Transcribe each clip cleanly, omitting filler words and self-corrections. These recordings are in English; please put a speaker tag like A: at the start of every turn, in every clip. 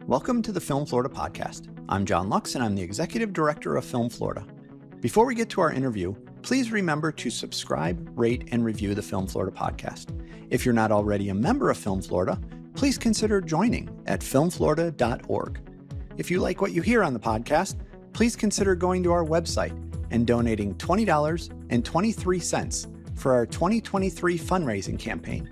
A: Welcome to the Film Florida podcast. I'm John Lux, and I'm the Executive Director of Film Florida. Before we get to our interview, please remember to subscribe, rate, and review the Film Florida podcast. If you're not already a member of Film Florida, please consider joining at filmflorida.org. If you like what you hear on the podcast, please consider going to our website and donating $20.23 for our 2023 fundraising campaign.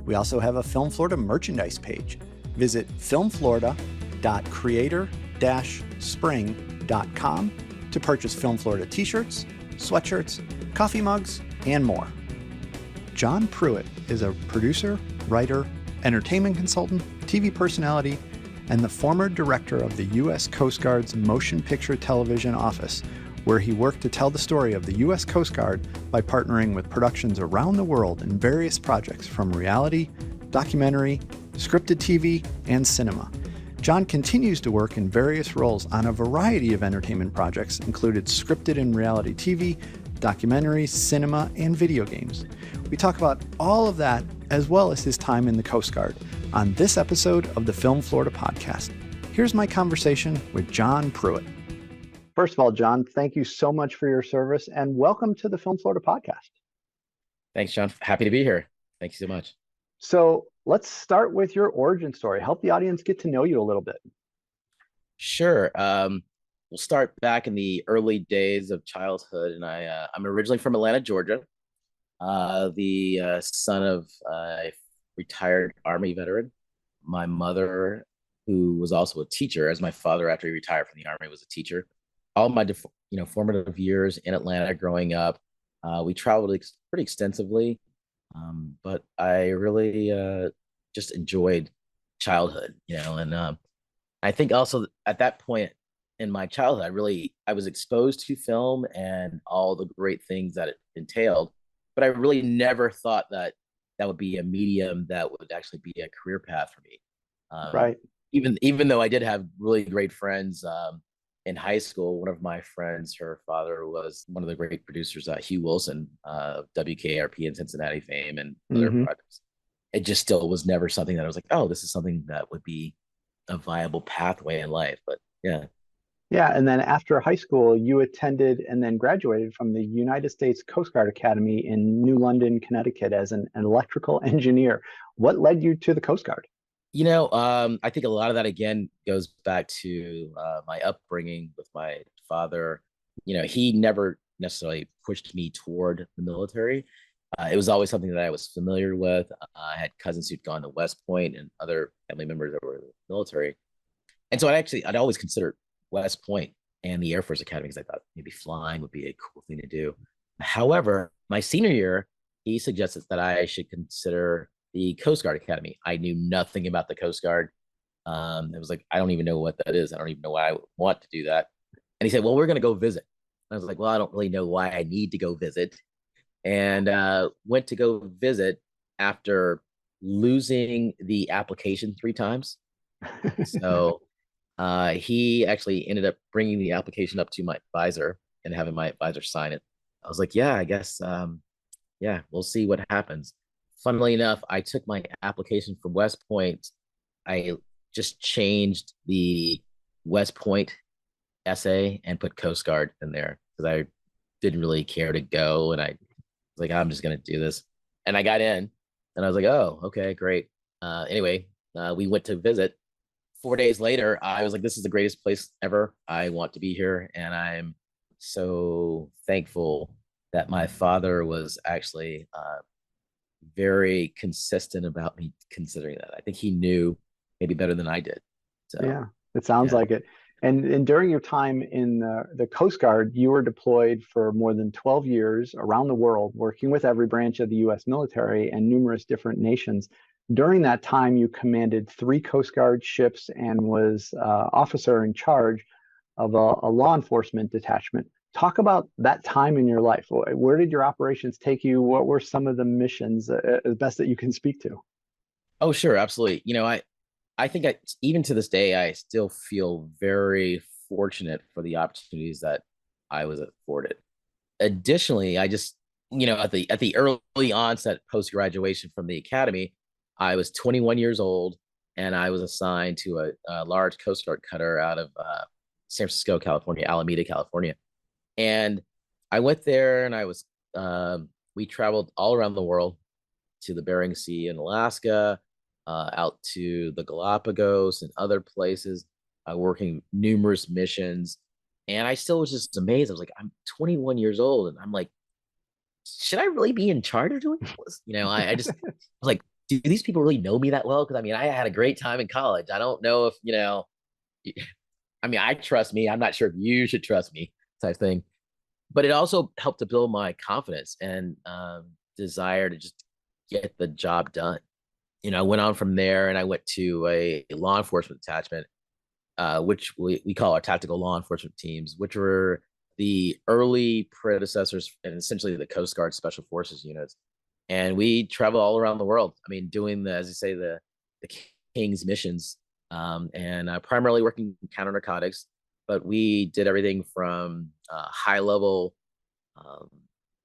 A: We also have a Film Florida merchandise page. Visit filmflorida.creator-spring.com to purchase Film Florida t-shirts, sweatshirts, coffee mugs, and more. John Pruitt is a producer, writer, entertainment consultant, TV personality, and the former director of the U.S. Coast Guard's Motion Picture Television Office, where he worked to tell the story of the U.S. Coast Guard by partnering with productions around the world in various projects from reality, documentary, scripted TV, and cinema. John continues to work in various roles on a variety of entertainment projects, including scripted and reality TV, documentaries, cinema, and video games. We talk about all of that, as well as his time in the Coast Guard, on this episode of the Film Florida podcast. Here's my conversation with John Pruitt. First of all, John, thank you so much for your service, and welcome to the Film Florida podcast.
B: Thanks, John. Happy to be here. Thank you so much.
A: So let's start with your origin story. Help the audience get to know you a little bit.
B: Sure. We'll start back in the early days of childhood, and I'm originally from Atlanta, Georgia, the son of a retired Army veteran. My mother, who was also a teacher, as my father, after he retired from the Army, was a teacher. All my formative years in Atlanta growing up, we traveled pretty extensively, but I really just enjoyed childhood, and I think also at that point in my childhood, I was exposed to film and all the great things that it entailed, but I really never thought that would be a medium that would actually be a career path for me.
A: Right.
B: Even though I did have really great friends in high school. One of my friends, her father was one of the great producers, Hugh Wilson, WKRP and Cincinnati fame and other projects. It just still was never something that I was like, oh, this is something that would be a viable pathway in life. But yeah.
A: Yeah, and then after high school, you attended and then graduated from the United States Coast Guard Academy in New London, Connecticut as an electrical engineer. What led you to the Coast Guard?
B: I think a lot of that, again, goes back to my upbringing with my father. He never necessarily pushed me toward the military. It was always something that I was familiar with. I had cousins who'd gone to West Point and other family members that were in the military. And so I'd always considered West Point and the Air Force Academy because I thought maybe flying would be a cool thing to do. However, my senior year, he suggested that I should consider the Coast Guard Academy. I knew nothing about the Coast Guard. It was like, I don't even know what that is. I don't even know why I would want to do that. And he said, well, we're going to go visit. I was like, well, I don't really know why I need to go visit. And went to go visit after losing the application 3 times. So he actually ended up bringing the application up to my advisor and having my advisor sign it. I was like, yeah, I guess, we'll see what happens. Funnily enough, I took my application from West Point. I just changed the West Point essay and put Coast Guard in there because I didn't really care to go. And I was like, I'm just going to do this. And I got in and I was like, oh, okay, great. Anyway, we went to visit. 4 days later, I was like, this is the greatest place ever. I want to be here. And I'm so thankful that my father was actually very consistent about me considering that. I think he knew maybe better than I did. So
A: yeah, it sounds like it. And during your time in the Coast Guard, you were deployed for more than 12 years around the world, working with every branch of the U.S. military and numerous different nations. During that time, you commanded 3 Coast Guard ships and was officer in charge of a law enforcement detachment. Talk about that time in your life. Where did your operations take you? What were some of the missions, as best that you can speak to?
B: Oh, sure. Absolutely. I think even to this day, I still feel very fortunate for the opportunities that I was afforded. Additionally, I just, at the early onset post-graduation from the academy, I was 21 years old. and I was assigned to a large Coast Guard cutter out of San Francisco, California, Alameda, California. And I went there, and we traveled all around the world to the Bering Sea in Alaska, out to the Galapagos and other places, working numerous missions. And I still was just amazed. I was like, I'm 21 years old, and I'm like, should I really be in charge of doing this? I just was like, do these people really know me that well? Because I mean, I had a great time in college. I don't know if, I mean, I trust me. I'm not sure if you should trust me, type thing. But it also helped to build my confidence and desire to just get the job done. I went on from there, and I went to a law enforcement attachment, which we call our tactical law enforcement teams, which were the early predecessors and essentially the Coast Guard Special Forces units. And we travel all around the world. I mean, doing as you say, the King's missions, and primarily working counter narcotics, but we did everything from high level um,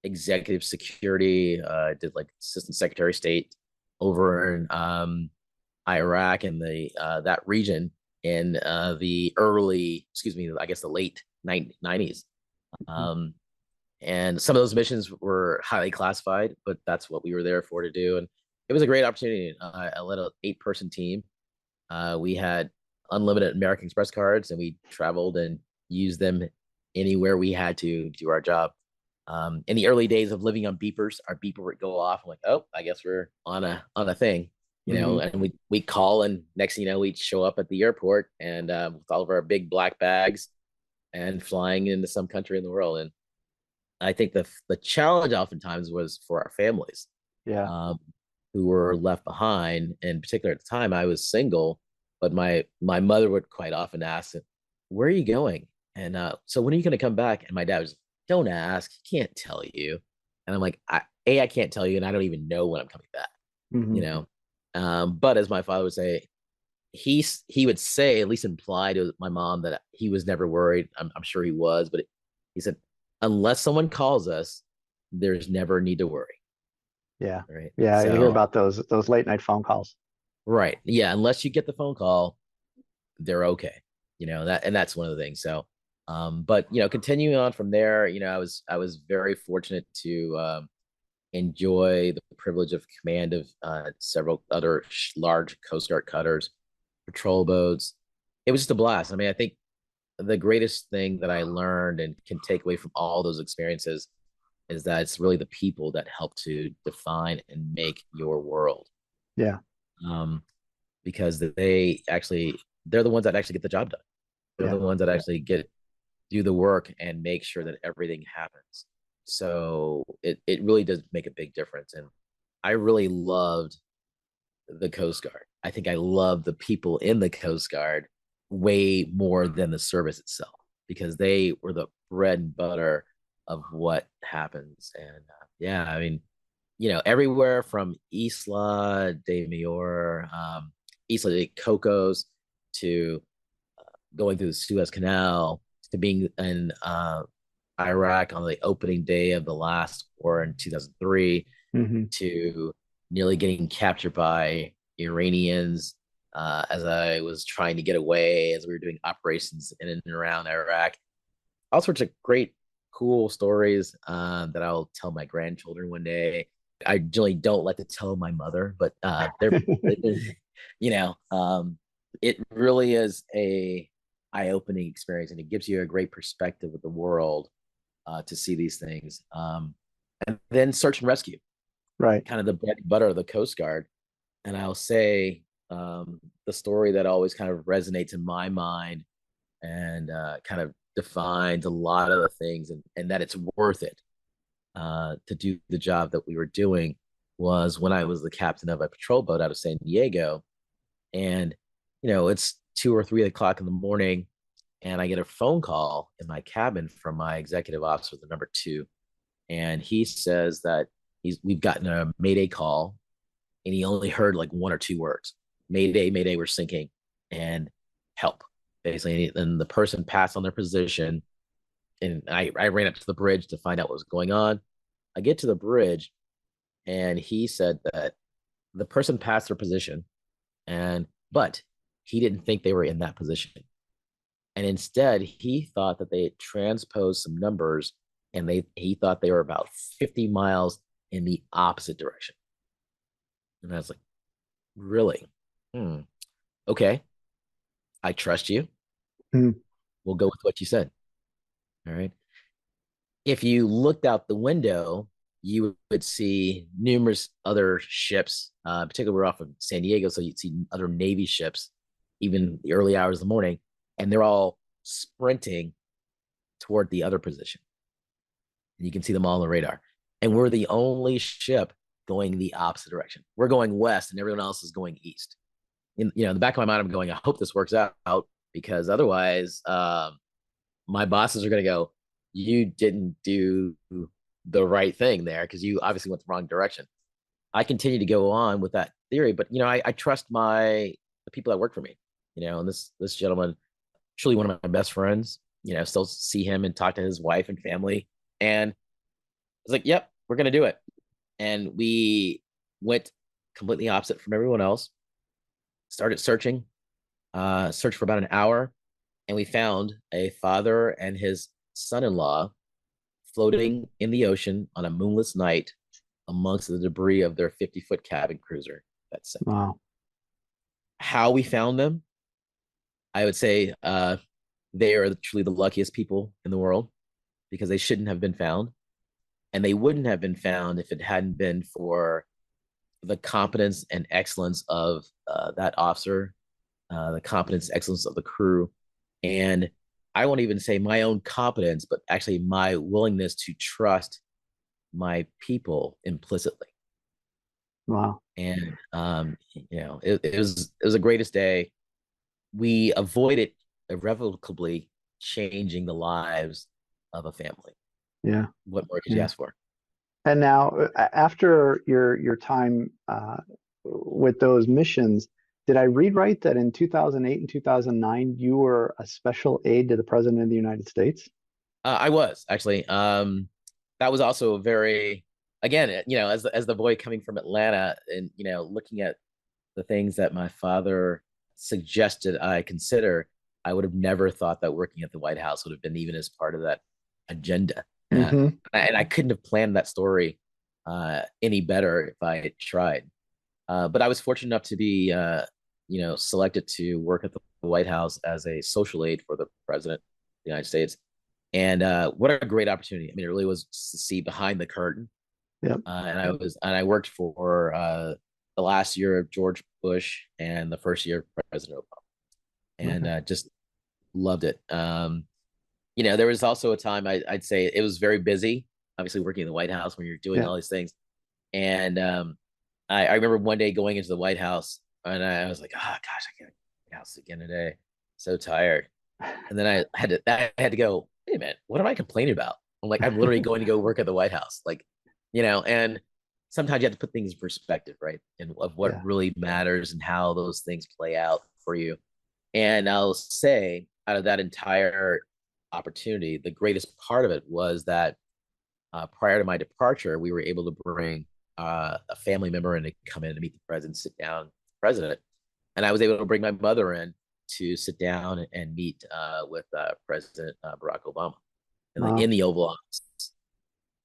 B: executive security. Did like Assistant Secretary of State over in Iraq and the that region in the early, excuse me, I guess the late 90s. Um, and some of those missions were highly classified, but that's what we were there for to do. And it was a great opportunity. I led an 8-person team. We had unlimited American Express cards, and we traveled and used them anywhere we had to do our job. In the early days of living on beepers, our beeper would go off. I'm like, oh, I guess we're on a thing,
A: Mhm.
B: and we call, and next thing you know, we'd show up at the airport and with all of our big black bags and flying into some country in the world. And I think the challenge oftentimes was for our families,
A: Yeah.
B: um, who were left behind. In particular, at the time, I was single, but my mother would quite often ask, "Where are you going?" And so when are you going to come back? And my dad was, "Don't ask. He can't tell you." And I'm like, I can't tell you, and I don't even know when I'm coming back. You
A: Mhm.
B: know, but as my father would say, he would say, at least imply to my mom, that he was never worried. I'm sure he was, but he said, unless someone calls us, there's never a need to worry.
A: Yeah.
B: Right.
A: Yeah, you hear
B: So,
A: about those late night phone calls.
B: right. Yeah. Unless you get the phone call, they're okay. And that's one of the things. So, but continuing on from there, I was very fortunate to enjoy the privilege of command of several other large Coast Guard cutters, patrol boats. It was just a blast. I mean, I think the greatest thing that I learned and can take away from all those experiences is that it's really the people that help to define and make your world.
A: Yeah.
B: Um, because they're the ones that actually get the job done. They're
A: Yeah.
B: the ones that actually do the work and make sure that everything happens. So it really does make a big difference. And I really loved the Coast Guard. I think I love the people in the Coast Guard way more than the service itself, because they were the bread and butter of what happens. And yeah, I mean, everywhere from Isla de Mayor, Isla de Cocos, to going through the Suez Canal, to being in Iraq on the opening day of the last war in 2003,
A: Hmm.
B: to nearly getting captured by Iranians as I was trying to get away, as we were doing operations in and around Iraq. All sorts of great, cool stories that I'll tell my grandchildren one day. I generally don't like to tell my mother, but you know, um, it really is a eye-opening experience, and it gives you a great perspective of the world to see these things. And then search and rescue,
A: Right.
B: kind of the bread and butter of the Coast Guard. And I'll say the story that always kind of resonates in my mind and kind of defines a lot of the things, and that it's worth it to do the job that we were doing, was when I was the captain of a patrol boat out of San Diego. And, it's 2 or 3 o'clock in the morning, and I get a phone call in my cabin from my executive officer, the number two. And he says that we've gotten a Mayday call, and he only heard like one or two words: Mayday, Mayday, we're sinking, and help, basically. And the person passed on their position, and I ran up to the bridge to find out what was going on. I get to the bridge, and he said that the person passed their position, and but he didn't think they were in that position. And instead, he thought that they had transposed some numbers and he thought they were about 50 miles in the opposite direction. And I was like, really? Hmm. Okay. I trust you.
A: Hmm.
B: We'll go with what you said. All right. If you looked out the window, you would see numerous other ships. Particularly, we're off of San Diego, so you'd see other Navy ships, even the early hours of the morning, and they're all sprinting toward the other position. And you can see them all on the radar. And we're the only ship going the opposite direction. We're going west, and everyone else is going east. In the back of my mind, I'm going, I hope this works out because otherwise, my bosses are going to go, you didn't do the right thing there because you obviously went the wrong direction. I continue to go on with that theory, but I trust the people that work for me. And this gentleman, truly one of my best friends. Still see him and talk to his wife and family, and it's like, yep, we're gonna do it. And we went completely opposite from everyone else. Started searching, searched for about an hour, and we found a father and his son-in-law floating in the ocean on a moonless night amongst the debris of their 50-foot cabin cruiser that sank.
A: Wow.
B: How we found them, I would say they are truly the luckiest people in the world because they shouldn't have been found. And they wouldn't have been found if it hadn't been for the competence and excellence of that officer, the competence, excellence of the crew. And I won't even say my own competence, but actually my willingness to trust my people implicitly.
A: Wow.
B: And it was the greatest day. We avoided irrevocably changing the lives of a family.
A: Yeah.
B: What more could you
A: Yeah.
B: ask for?
A: And now, after your time with those missions, did I read right that in 2008 and 2009 you were a special aide to the President of the United States?
B: I was actually. That was also a very, again, as the boy coming from Atlanta, and looking at the things that my father suggested I consider, I would have never thought that working at the White House would have been even as part of that agenda.
A: Hmm.
B: And I couldn't have planned that story any better if I had tried. But I was fortunate enough to be, selected to work at the White House as a social aide for the President of the United States. And what a great opportunity! I mean, it really was to see behind the curtain.
A: Yep.
B: And I worked for the last year of George Bush and the first year of President Obama, and
A: Okay.
B: just loved it. There was also a time I'd say it was very busy. Obviously, working in the White House when you're doing
A: Yeah.
B: all these things, and I remember one day going into the White House, and I was like, "Oh gosh, I can't go to the House again today. So tired." And then I had to go, "Hey man, what am I complaining about?" I'm like, I'm literally going to go work at the White House, like, and sometimes you have to put things in perspective, right? And of what
A: Yeah.
B: really matters and how those things play out for you. And I'll say, out of that entire opportunity, the greatest part of it was that prior to my departure, we were able to bring a family member in to come in to meet the president, sit down, with the president, and I was able to bring my mother in to sit down and meet with President Barack Obama
A: Wow.
B: in the Oval Office,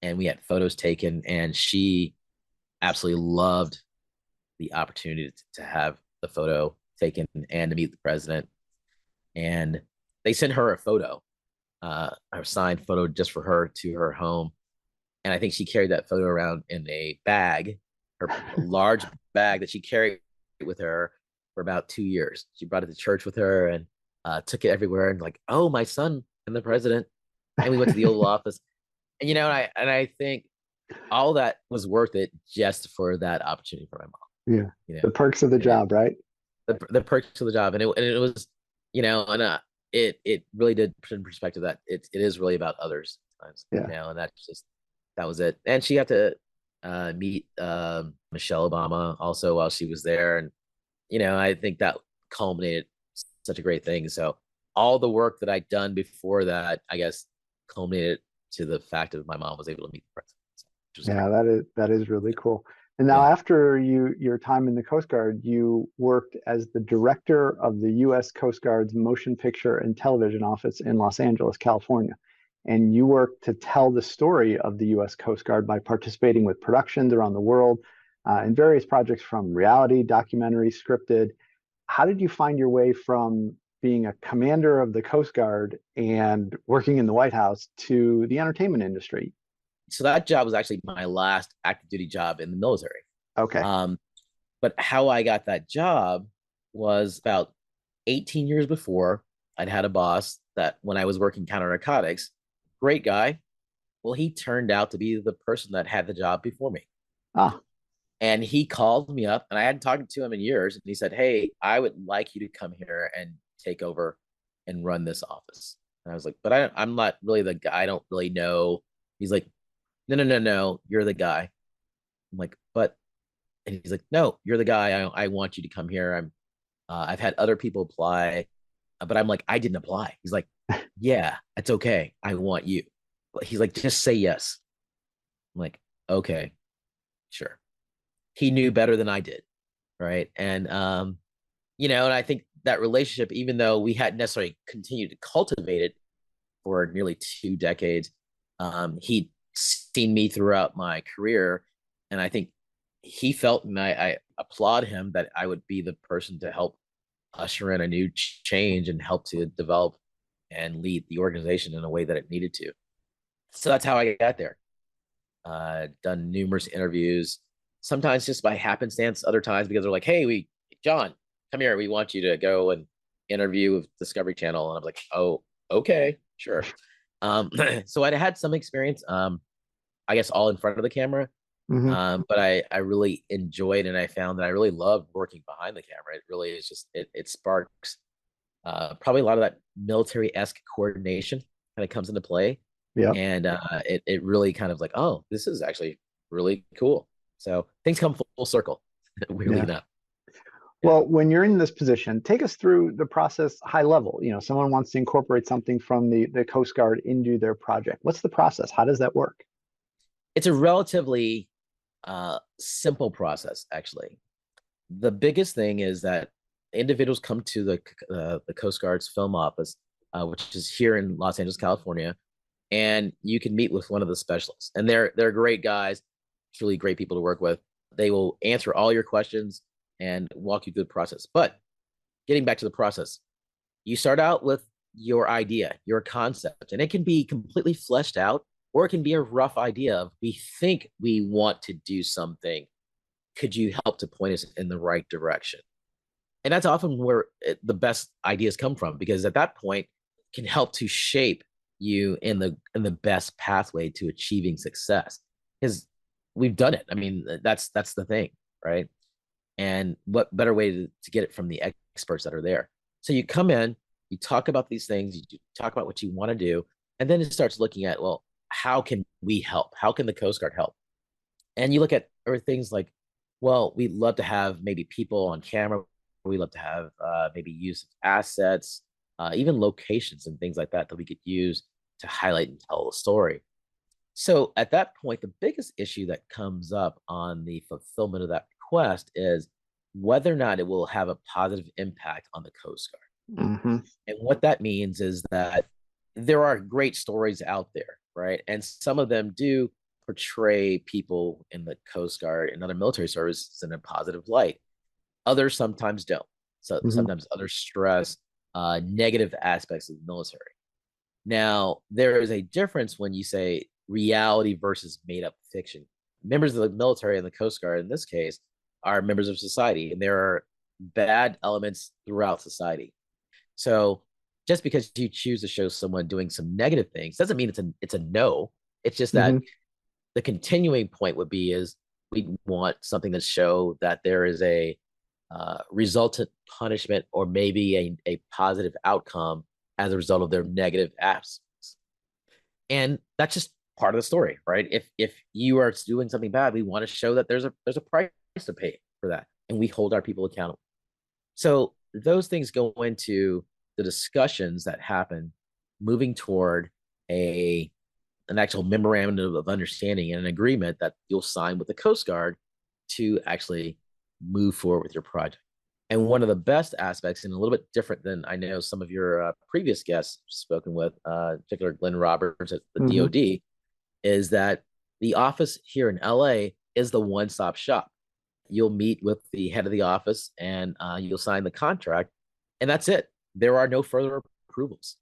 B: and we had photos taken, and she absolutely loved the opportunity to have the photo taken and to meet the president. And they sent her a photo, a signed photo just for her to her home. And I think she carried that photo around in a bag, her large bag that she carried with her for about 2 years. She brought it to church with her and took it everywhere. And like, oh, my son and the president. And we went to the Oval Office. And I think all that was worth it just for that opportunity for my mom.
A: Yeah.
B: You know,
A: The perks of the
B: it,
A: job, right?
B: the perks of the job, and it was, and it really did put in perspective that it is really about others sometimes,
A: Yeah.
B: and that was it. And she got to meet Michelle Obama also while she was there, and I think that culminated such a great thing. So all the work that I'd done before that, I guess, culminated to the fact that my mom was able to meet the president, which was great.
A: Yeah, that is really cool. And now,
B: Yeah.
A: after your time in the Coast Guard, you worked as the director of the U.S. Coast Guard's Motion Picture and Television Office in Los Angeles, California. And you worked to tell the story of the U.S. Coast Guard by participating with productions around the world in various projects from reality, documentary, scripted. How did you find your way from being a commander of the Coast Guard and working in the White House to the entertainment industry?
B: So that job was actually my last active duty job in the military.
A: Okay.
B: Um, but how I got that job was about 18 years before. I'd had a boss that when I was working counter narcotics, great guy. Well, he turned out to be the person that had the job before me.
A: Ah,
B: And he called me up, and I hadn't talked to him in years. And he said, "Hey, I would like you to come here and take over and run this office." And I was like, "But I'm not really the guy. I don't really know." He's like, "No, no, no, no. You're the guy." I'm like, "But," and he's like, "No, you're the guy. I want you to come here. I've had other people apply, but I'm like, I didn't apply." He's like, "Yeah, it's okay. I want you." He's like, "Just say yes." I'm like, "Okay, sure." He knew better than I did, right? And and I think that relationship, even though we hadn't necessarily continued to cultivate it for nearly 2 decades, he'd seen me throughout my career, and I think he felt, and I applaud him, that I would be the person to help usher in a new change and help to develop and lead the organization in a way that it needed to. So that's how I got there. Done numerous interviews, sometimes just by happenstance, other times because they're like, "Hey, John, come here. We want you to go and interview with Discovery Channel." And I'm like, "Oh, okay, sure." Um, so I had some experience, I guess, all in front of the camera.
A: hmm
B: But I really enjoyed, and I found that I really loved working behind the camera. It really is just, it sparks probably a lot of that military-esque coordination kind of comes into play.
A: Yep.
B: And it really kind of like, oh, this is actually really cool. So things come full circle, weirdly
A: Yeah.
B: enough. Yeah.
A: Well, when you're in this position, take us through the process high level. Someone wants to incorporate something from the Coast Guard into their project. What's the process? How does that work?
B: It's a relatively simple process, actually. The biggest thing is that individuals come to the Coast Guard's film office, which is here in Los Angeles, California, and you can meet with one of the specialists. And they're great guys, truly great people to work with. They will answer all your questions and walk you through the process. But getting back to the process, you start out with your idea, your concept, and it can be completely fleshed out, or it can be a rough idea of, we think we want to do something. Could you help to point us in the right direction? And that's often where the best ideas come from, because at that point it can help to shape you in the best pathway to achieving success, because we've done it. I mean, that's the thing, right? And what better way to get it from the experts that are there? So you come in, you talk about these things, you talk about what you want to do, and then it starts looking at, well, how can we help? How can the Coast Guard help? And you look at other things like, well, we'd love to have maybe people on camera. We love to have maybe use of assets, even locations and things like that that we could use to highlight and tell a story. So at that point, the biggest issue that comes up on the fulfillment of that request is whether or not it will have a positive impact on the Coast Guard.
A: hmm
B: And what that means is that there are great stories out there, right? And some of them do portray people in the Coast Guard and other military services in a positive light. Others sometimes don't. So
A: hmm
B: sometimes others stress negative aspects of the military. Now, there is a difference when you say reality versus made up fiction. Members of the military and the Coast Guard, in this case, are members of society, and there are bad elements throughout society. So just because you choose to show someone doing some negative things doesn't mean it's a no. It's just that
A: hmm
B: the continuing point would be is we want something to show that there is a resultant punishment, or maybe a positive outcome as a result of their negative acts. And that's just part of the story, right? If you are doing something bad, we want to show that there's a price to pay for that, and we hold our people accountable. So those things go into the discussions that happen moving toward an actual memorandum of understanding and an agreement that you'll sign with the Coast Guard to actually move forward with your project. And one of the best aspects, and a little bit different than I know some of your previous guests spoken with, particular Glenn Roberts at the
A: Hmm.
B: DoD, is that the office here in LA is the one-stop shop. You'll meet with the head of the office and you'll sign the contract, and that's it. There are no further approvals.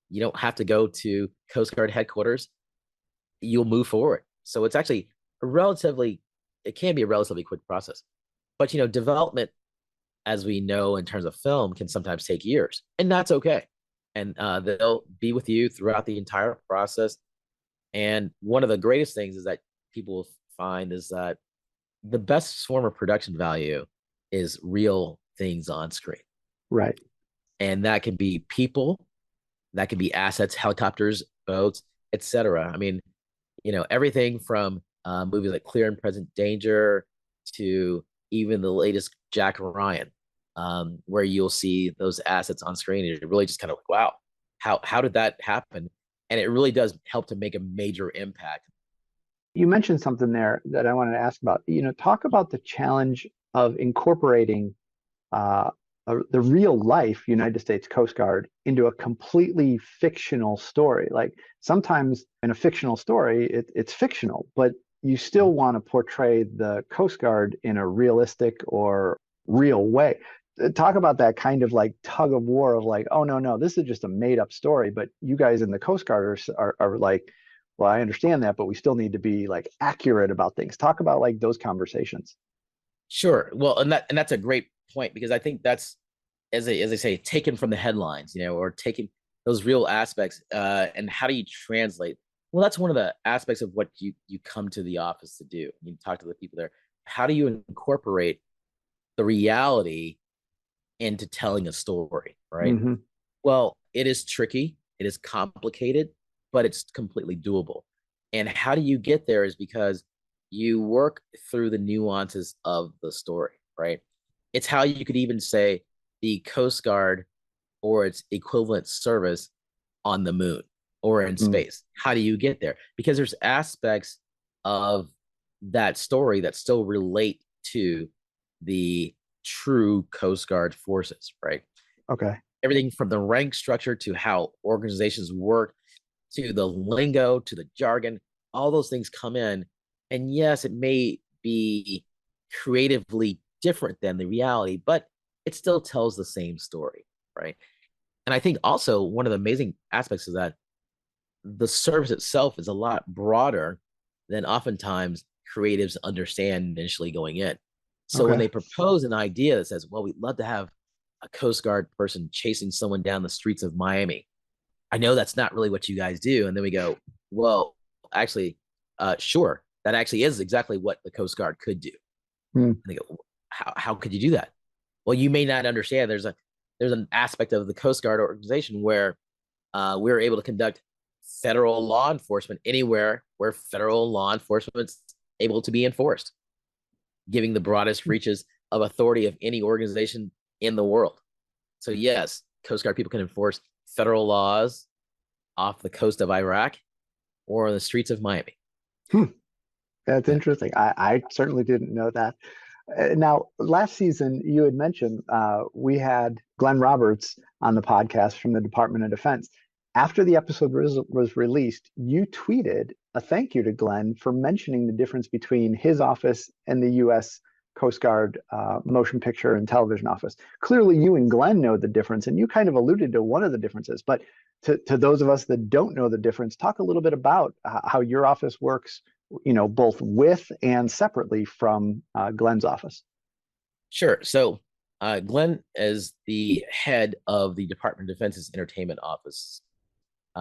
B: You don't have to go to Coast Guard headquarters. You'll move forward. So it's actually a relatively, it can be a relatively quick process. But development, as we know in terms of film, can sometimes take years, and that's okay. And they'll be with you throughout the entire process. And one of the greatest things is that people will find is that the best form of production value is real things on screen.
A: Right.
B: And that can be people, that can be assets, helicopters, boats, etc. I mean, everything from movies like Clear and Present Danger to even the latest Jack Ryan, where you'll see those assets on screen. And you're really just kind of like, wow, how did that happen? And it really does help to make a major impact.
A: You mentioned something there that I wanted to ask about. Talk about the challenge of incorporating uh, the real life United States Coast Guard into a completely fictional story. Like sometimes in a fictional story, it's fictional, but you still want to portray the Coast Guard in a realistic or real way. Talk about that kind of like tug of war of like, oh no, this is just a made up story, but you guys in the Coast Guard are like, well, I understand that, but we still need to be like accurate about things. Talk about like those conversations.
B: Sure. Well, and that's a great point, because I think that's, as I say, taken from the headlines, or taking those real aspects. And how do you translate? Well, that's one of the aspects of what you come to the office to do. You talk to the people there. How do you incorporate the reality into telling a story, right?
A: Hmm.
B: Well, it is tricky, it is complicated, but it's completely doable. And how do you get there is because you work through the nuances of the story, right? It's how you could even say the Coast Guard or its equivalent service on the moon or in space. How do you get there? Because there's aspects of that story that still relate to the true Coast Guard forces, right?
A: Okay.
B: Everything from the rank structure to how organizations work to the lingo to the jargon, all those things come in. And yes, it may be creatively different than the reality, but it still tells the same story, right? And I think also one of the amazing aspects is that the service itself is a lot broader than oftentimes creatives understand initially going in. So when
A: Okay.
B: they propose an idea that says, well, we'd love to have a Coast Guard person chasing someone down the streets of Miami, I know that's not really what you guys do. And then we go, well, actually, sure, that actually is exactly what the Coast Guard could do.
A: Hmm.
B: And they go, how could you do that? Well, you may not understand. There's an aspect of the Coast Guard organization where we're able to conduct federal law enforcement anywhere where federal law enforcement is able to be enforced, giving the broadest reaches of authority of any organization in the world. So yes, Coast Guard people can enforce federal laws off the coast of Iraq or on the streets of Miami.
A: Hmm. That's
B: Yeah.
A: interesting. I certainly didn't know that. Now, last season, you had mentioned we had Glenn Roberts on the podcast from the Department of Defense. After the episode was released, you tweeted a thank you to Glenn for mentioning the difference between his office and the U.S. Coast Guard motion picture and television office. Clearly, you and Glenn know the difference, and you kind of alluded to one of the differences. But to those of us that don't know the difference, talk a little bit about how your office works, both with and separately from Glenn's office.
B: Sure. So Glenn is the head of the Department of Defense's entertainment office.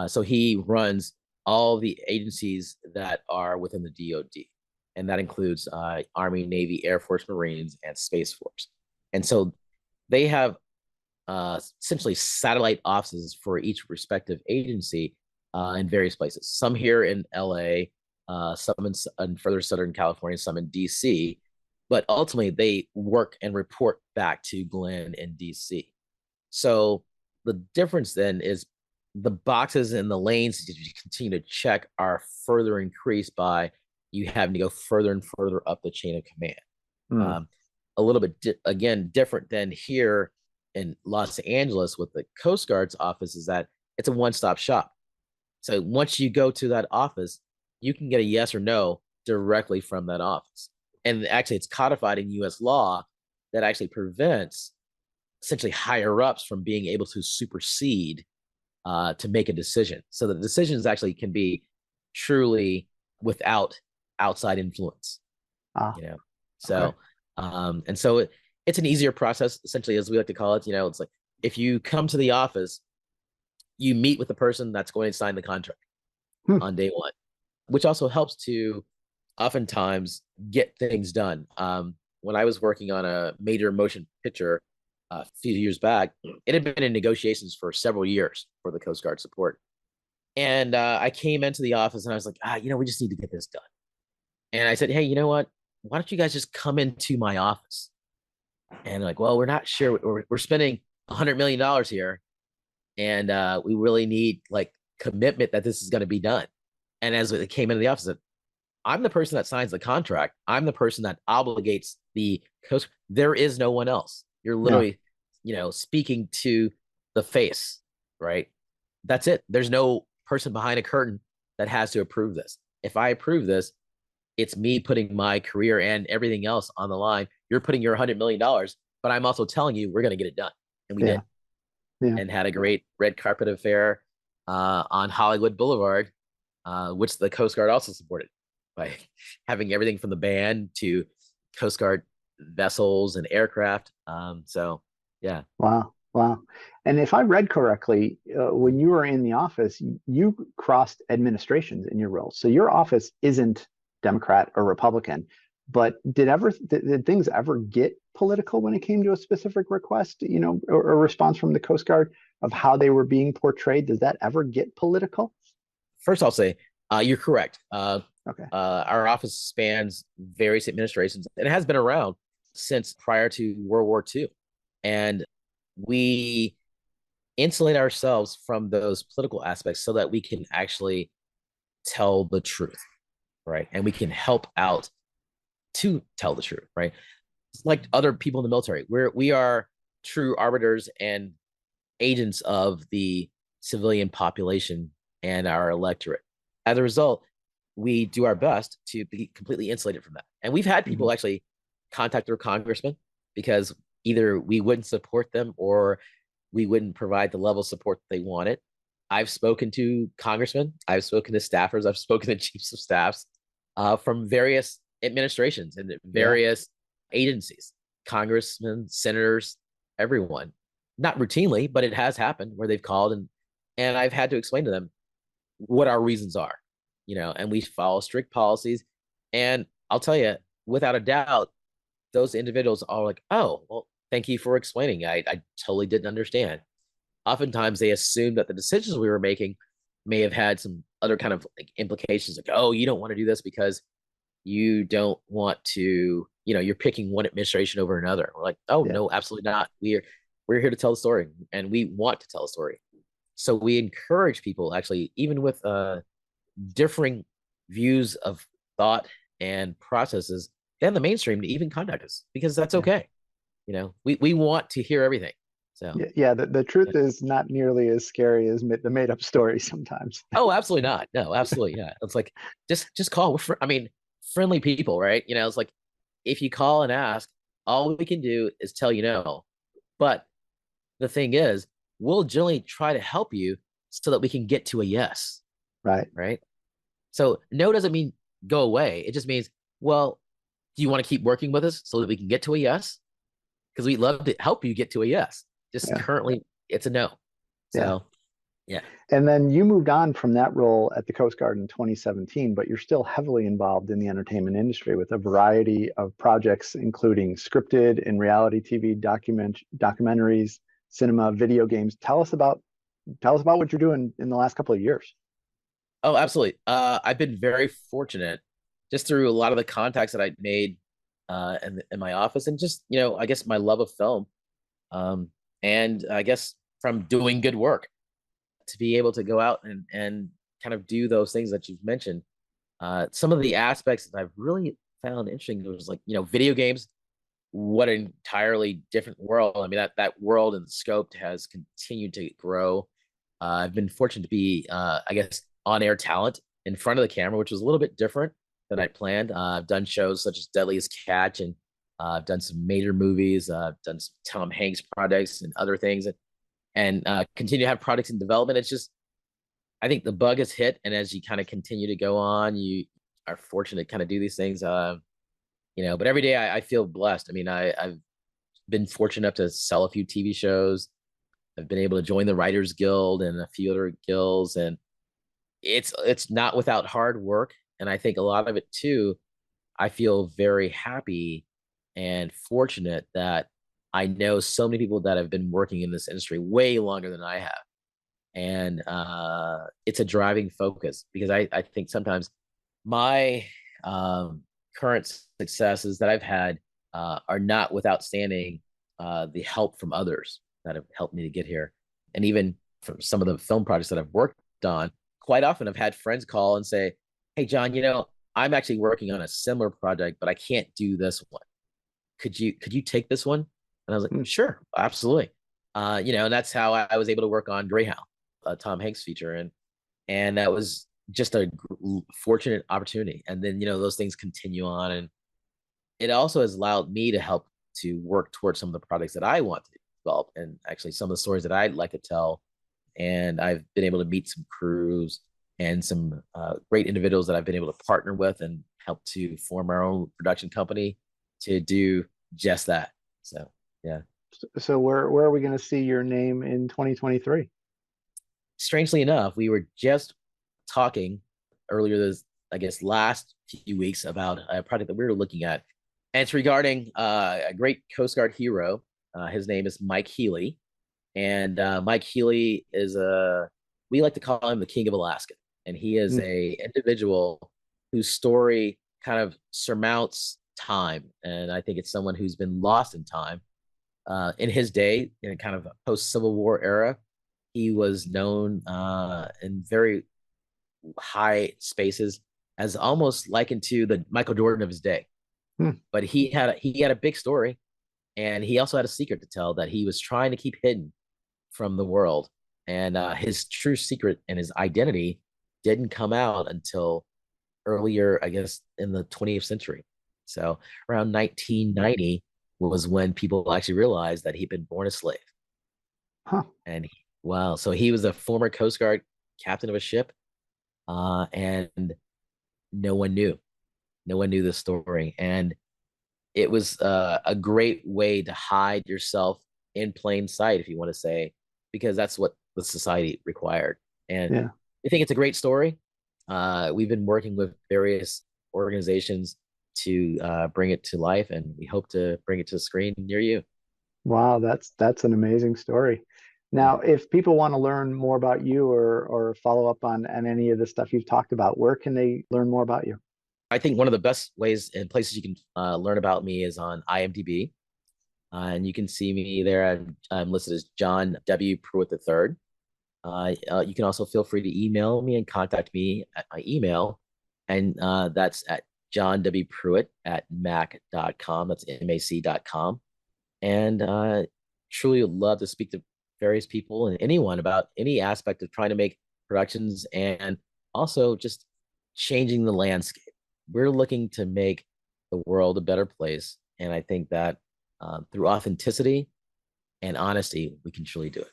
B: So he runs all the agencies that are within the DoD, and that includes Army, Navy, Air Force, Marines, and Space Force. And so they have essentially satellite offices for each respective agency in various places. Some here in LA, some in further Southern California, some in DC. But ultimately, they work and report back to Glenn in DC. So the difference then is the boxes and the lanes that you continue to check are further increased by you having to go further and further up the chain of command.
A: Hmm.
B: Um, a little bit again different than here in Los Angeles with the Coast Guard's office is that it's a one-stop shop. So once you go to that office, you can get a yes or no directly from that office. And actually, it's codified in U.S. law that actually prevents essentially higher ups from being able to supersede to make a decision. So the decisions actually can be truly without outside influence,
A: Ah,
B: you know.
A: okay.
B: So and so it's an easier process, essentially, as we like to call it. It's like if you come to the office, you meet with the person that's going to sign the contract
A: Hmm.
B: on day one, which also helps to oftentimes get things done. When I was working on a major motion picture a few years back, it had been in negotiations for several years for the Coast Guard support. And I came into the office and I was like, we just need to get this done. And I said, hey, you know what? Why don't you guys just come into my office? And they're like, well, we're not sure. We're spending $100 million here, and we really need like commitment that this is going to be done. And as it came into the office, I'm the person that signs the contract. I'm the person that obligates the coast. There is no one else. You're
A: Yeah.
B: literally, speaking to the face, right? That's it. There's no person behind a curtain that has to approve this. If I approve this, it's me putting my career and everything else on the line. You're putting your $100 million, but I'm also telling you we're going to get it done, and we
A: Yeah.
B: did,
A: Yeah.
B: and had a great red carpet affair on Hollywood Boulevard, which the Coast Guard also supported by having everything from the band to Coast Guard vessels and aircraft. So, yeah.
A: Wow. Wow. And if I read correctly, when you were in the office, you crossed administrations in your role. So your office isn't Democrat or Republican, but did things ever get political when it came to a specific request, or a response from the Coast Guard of how they were being portrayed? Does that ever get political?
B: First, I'll say you're correct.
A: Okay.
B: Our office spans various administrations and it has been around since prior to World War II. And we insulate ourselves from those political aspects so that we can actually tell the truth, right? And we can help out to tell the truth, right? It's like other people in the military, we are true arbiters and agents of the civilian population and our electorate. As a result, we do our best to be completely insulated from that. And we've had
A: Hmm.
B: people actually contact their congressman because either we wouldn't support them or we wouldn't provide the level of support they wanted. I've spoken to congressmen, I've spoken to staffers, I've spoken to chiefs of staffs from various administrations and
A: Yeah.
B: various agencies, congressmen, senators, everyone. Not routinely, but it has happened where they've called and I've had to explain to them what our reasons are, and we follow strict policies. And I'll tell you, without a doubt, those individuals are like, oh, well, thank you for explaining. I totally didn't understand. Oftentimes they assume that the decisions we were making may have had some other kind of like implications, like, oh, you don't want to do this because you don't want to, you're picking one administration over another. We're like, oh
A: Yeah.
B: no, absolutely not. We're here to tell the story and we want to tell a story. So we encourage people actually, even with differing views of thought and processes than the mainstream, to even contact us because that's
A: Yeah.
B: okay. We want to hear everything. So
A: Yeah. Yeah. The truth is not nearly as scary as the made up story sometimes.
B: oh, absolutely not. No, absolutely not. It's like just call. I mean, friendly people, right? It's like if you call and ask, all we can do is tell you no. But the thing is, we'll generally try to help you so that we can get to a yes,
A: Right.
B: right? So no doesn't mean go away. It just means, well, do you want to keep working with us so that we can get to a yes? Because we'd love to help you get to a yes. Just
A: Yeah.
B: currently, it's a no.
A: Yeah.
B: So yeah.
A: And then you moved on from that role at the Coast Guard in 2017, but you're still heavily involved in the entertainment industry with a variety of projects, including scripted and reality TV documentaries, cinema, video games. Tell us about what you're doing in the last couple of years.
B: Oh, absolutely. I've been very fortunate just through a lot of the contacts that I made in my office and just, I guess my love of film. Um, and I guess from doing good work to be able to go out and kind of do those things that you've mentioned. Some of the aspects that I've really found interesting was like, video games. what an entirely different world. I mean, that world and scope has continued to grow. I've been fortunate to be, I guess, on-air talent in front of the camera, which was a little bit different than I planned. I've done shows such as Deadliest Catch, and I've done some major movies. I've done some Tom Hanks projects and other things, and continue to have products in development. It's just, I think the bug has hit, and as you kind of continue to go on, you are fortunate to kind of do these things. But every day I feel blessed. I mean, I've been fortunate enough to sell a few TV shows. I've been able to join the Writers Guild and a few other guilds, and it's not without hard work. And I think a lot of it too, I feel very happy and fortunate that I know so many people that have been working in this industry way longer than I have. And it's a driving focus, because I think sometimes my current successes that I've had are not without standing the help from others that have helped me to get here. And even from some of the film projects that I've worked on, quite often I've had friends call and say, "Hey, John, I'm actually working on a similar project, but I can't do this one. Could you take this one?" And I was like, "Sure, absolutely." And that's how I was able to work on Greyhound, a Tom Hanks feature, and that was just a fortunate opportunity. And then those things continue on, and it also has allowed me to help to work towards some of the products that I want to develop, and actually some of the stories that I'd like to tell. And I've been able to meet some crews and some great individuals that I've been able to partner with and help to form our own production company to do just that. So, yeah.
A: So where are we going to see your name in 2023?
B: Strangely enough, we were just talking earlier this, I guess, last few weeks about a project that we were looking at. And it's regarding a great Coast Guard hero. His name is Mike Healy. And Mike Healy is we like to call him the King of Alaska. And he is a individual whose story kind of surmounts time. And I think it's someone who's been lost in time. In his day, in a kind of post-Civil War era, he was known in very high spaces as almost likened to the Michael Jordan of his day. But he had a big story, and he also had a secret to tell that he was trying to keep hidden from the world. And his true secret and his identity didn't come out until earlier, I guess, in the 20th century. So around 1990 was when people actually realized that he'd been born a slave. And wow, so he was a former Coast Guard captain of a ship, and no one knew the story. And it was a great way to hide yourself in plain sight, if you want to say, because that's what the society required. And I think it's a great story. We've been working with various organizations to bring it to life, and we hope to bring it to the screen near you.
A: Wow, that's an amazing story. Now, if people want to learn more about you or follow up on any of the stuff you've talked about, where can they learn more about you?
B: I think one of the best ways and places you can learn about me is on IMDb. And you can see me there. I'm listed as John W. Pruitt III. You can also feel free to email me and contact me at my email. And that's at johnwpruitt@mac.com. That's mac.com. And truly would love to speak to various people and anyone about any aspect of trying to make productions and also just changing the landscape. We're looking to make the world a better place. And I think that through authenticity and honesty, we can truly do it.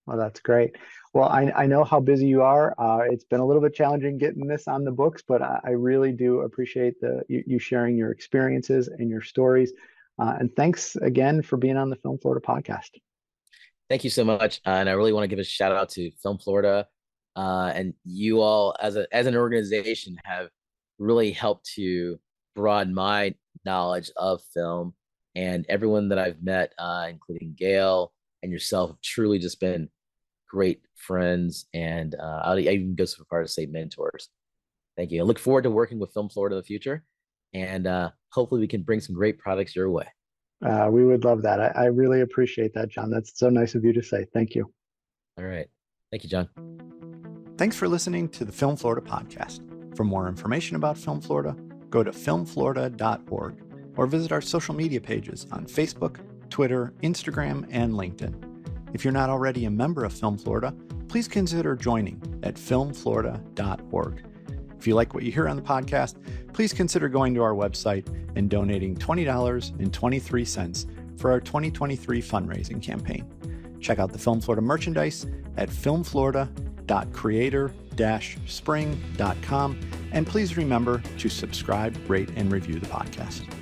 A: Well, that's great. Well, I know how busy you are. It's been a little bit challenging getting this on the books, but I really do appreciate you sharing your experiences and your stories. And thanks again for being on the Film Florida podcast.
B: Thank you so much. And I really want to give a shout out to Film Florida. And you all as an organization have really helped to broaden my knowledge of film, and everyone that I've met, including Gail and yourself, have truly just been great friends. And I even go so far to say mentors. Thank you. I look forward to working with Film Florida in the future, and hopefully we can bring some great products your way.
A: We would love that. I really appreciate that, John. That's so nice of you to say. Thank you.
B: All right. Thank you, John.
A: Thanks for listening to the Film Florida podcast. For more information about Film Florida, go to filmflorida.org. or visit our social media pages on Facebook, Twitter, Instagram, and LinkedIn. If you're not already a member of Film Florida, please consider joining at filmflorida.org. If you like what you hear on the podcast, please consider going to our website and donating $20.23 for our 2023 fundraising campaign. Check out the Film Florida merchandise at filmflorida.creator-spring.com, and please remember to subscribe, rate, and review the podcast.